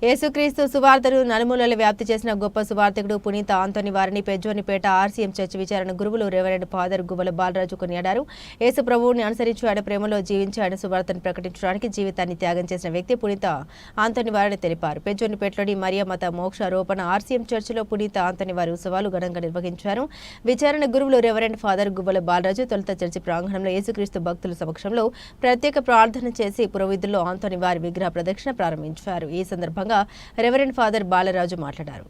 యేసుక్రీస్తు సువార్తను నలుమూలల వ్యాప్తి చేసిన గొప్ప సువార్తికుడు పునీత ఆంతోని వారిని పెజ్జోనిపేట ఆర్సీఎం చర్చి విచారణ గురువులు రెవరెండ్ ఫాదర్ గువ్వల బాలరాజు కొనియాడారు. యేసు ప్రభువుని అనుసరించి ఆయన ప్రేమలో జీవించి ఆయన సువార్తను ప్రకటించడానికి జీవితాన్ని త్యాగం చేసిన వ్యక్తి పునీత ఆంతోని వారిని తెలిపారు. పెజ్జోనిపేటలోని మరియ మత మోక్ష ఆరోపణ ఆర్సీఎం చర్చిలో పునీత ఆంతోని వారి ఉత్సవాలు ఘనంగా నిర్వహించారు. విచారణ గురువులు రెవరెండ్ ఫాదర్ గువ్వల బాలరాజు తొలుత చర్చి ప్రాంగణంలో యేసుక్రీస్తు భక్తుల సమక్షంలో ప్రత్యేక ప్రార్థన చేసి పురోవిధుల్లో ఆంతోని వారి విగ్రహ ప్రదక్షిణ ప్రారంభించారు. ఈ సందర్భంగా రెవరెండ్ ఫాదర్ బాలరాజు మాట్లాడారు.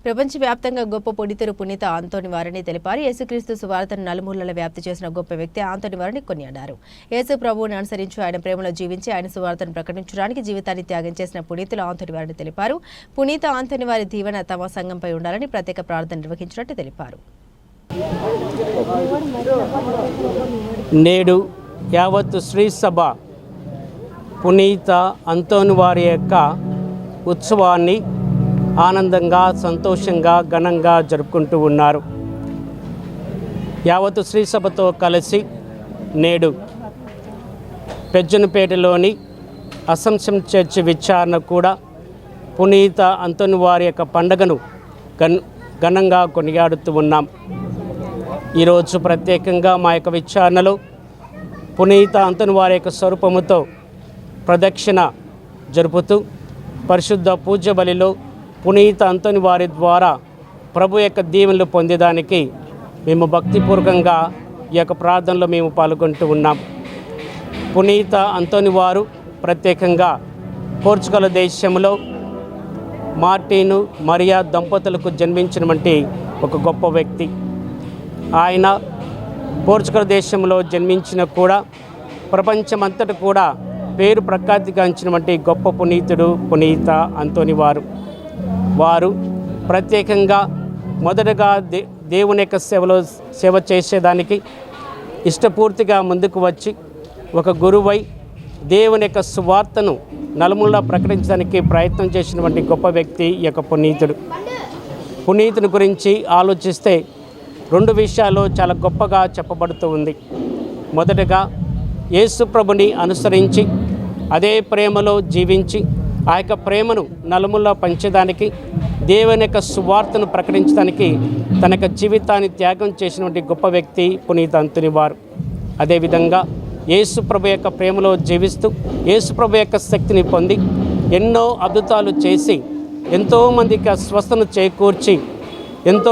ప్రపంచవ్యాప్తంగా గొప్ప పునీతుడు పునీత ఆంతోని వారిని తెలిపారు. యేసుక్రీస్తు సువార్తను నలుమూలల వ్యాప్తి చేసిన గొప్ప వ్యక్తి ఆంతోని వారిని కొనియాడారు. యేసు ప్రభువుని అనుసరించి ఆయన ప్రేమలో జీవించి ఆయన సువార్తను ప్రకటించడానికి జీవితాన్ని త్యాగం చేసిన పునీతులు ఆంతోని వారిని తెలిపారు. పునీత ఆంతోని వారి దీవెన తమ సంఘంపై ఉండాలని ప్రత్యేక ప్రార్థన నిర్వహించినట్టు తెలిపారు. నేడు యావత్తు శ్రీ సభ పునీత ఆంతోని వారి యొక్క ఉత్సవాన్ని ఆనందంగా సంతోషంగా ఘనంగా జరుపుకుంటూ ఉన్నారు. యావత్తు శ్రీ సభతో కలిసి నేడు పెజ్జనపేటలోని అసంసం చర్చి విచారణ కూడా పునీత ఆంతోని వారి యొక్క పండుగను ఘనంగా కొనియాడుతూ ఉన్నాం. ఈరోజు ప్రత్యేకంగా మా యొక్క విచారణలో పునీత ఆంతోని వారి యొక్క స్వరూపముతో ప్రదక్షిణ జరుపుతూ పరిశుద్ధ పూజ్య బలిలో పునీత ఆంతోని వారి ద్వారా ప్రభు యొక్క దీవెనలు పొందేదానికి మేము భక్తిపూర్వకంగా ఈ యొక్క ప్రార్థనలో మేము పాల్గొంటూ ఉన్నాం. పునీత ఆంతోని వారు ప్రత్యేకంగా పోర్చుగల్ దేశంలో మార్టిను మరియా దంపతులకు జన్మించినటువంటి ఒక గొప్ప వ్యక్తి. ఆయన పోర్చుగల్ దేశంలో జన్మించిన కూడా ప్రపంచమంతటా కూడా పేరు ప్రఖ్యాతిగాంచినటువంటి గొప్ప పునీతుడు పునీత ఆంతోని వారు ప్రత్యేకంగా మొదటగా దేవుని యొక్క సేవ చేసేదానికి ఇష్టపూర్తిగా ముందుకు వచ్చి ఒక గురువై దేవుని యొక్క సువార్తను నలుమూలలా ప్రకటించడానికి ప్రయత్నం చేసినటువంటి గొప్ప వ్యక్తి ఈ యొక్క పునీతుని గురించి ఆలోచిస్తే రెండు విషయాలు చాలా గొప్పగా చెప్పబడుతూ ఉంది. మొదటగా యేసు ప్రభుని అనుసరించి అదే ప్రేమలో జీవించి ఆ యొక్క ప్రేమను నలుమూలలా పంచడానికి దేవుని యొక్క సువార్తను ప్రకటించడానికి తన యొక్క జీవితాన్ని త్యాగం చేసినటువంటి గొప్ప వ్యక్తి పునీత ఆంతోని వారు. అదేవిధంగా యేసు ప్రభు యొక్క ప్రేమలో జీవిస్తూ యేసు ప్రభు యొక్క శక్తిని పొంది ఎన్నో అద్భుతాలు చేసి ఎంతోమందికి స్వస్థను చేకూర్చి ఎంతో